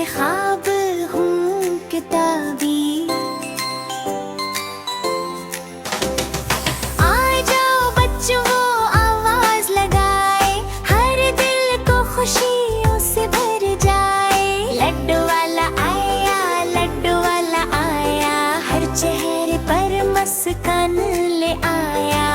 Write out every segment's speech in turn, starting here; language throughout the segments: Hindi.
जैसे ख्वाब हूँ किताबी। आ जाओ बच्चों वो आवाज लगाए, हर दिल को खुशियों से भर जाए। लड्डू वाला आया, लड्डू वाला आया, हर चेहरे पर मुस्कान ले आया।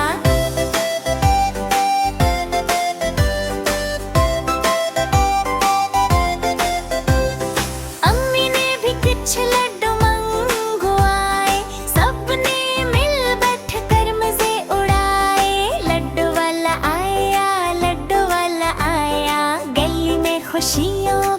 कुछ लड्डू मंगवाए, सबने मिल बैठ कर मजे उड़ाए। लड्डू वाला आया, लड्डू वाला आया, गली में खुशियों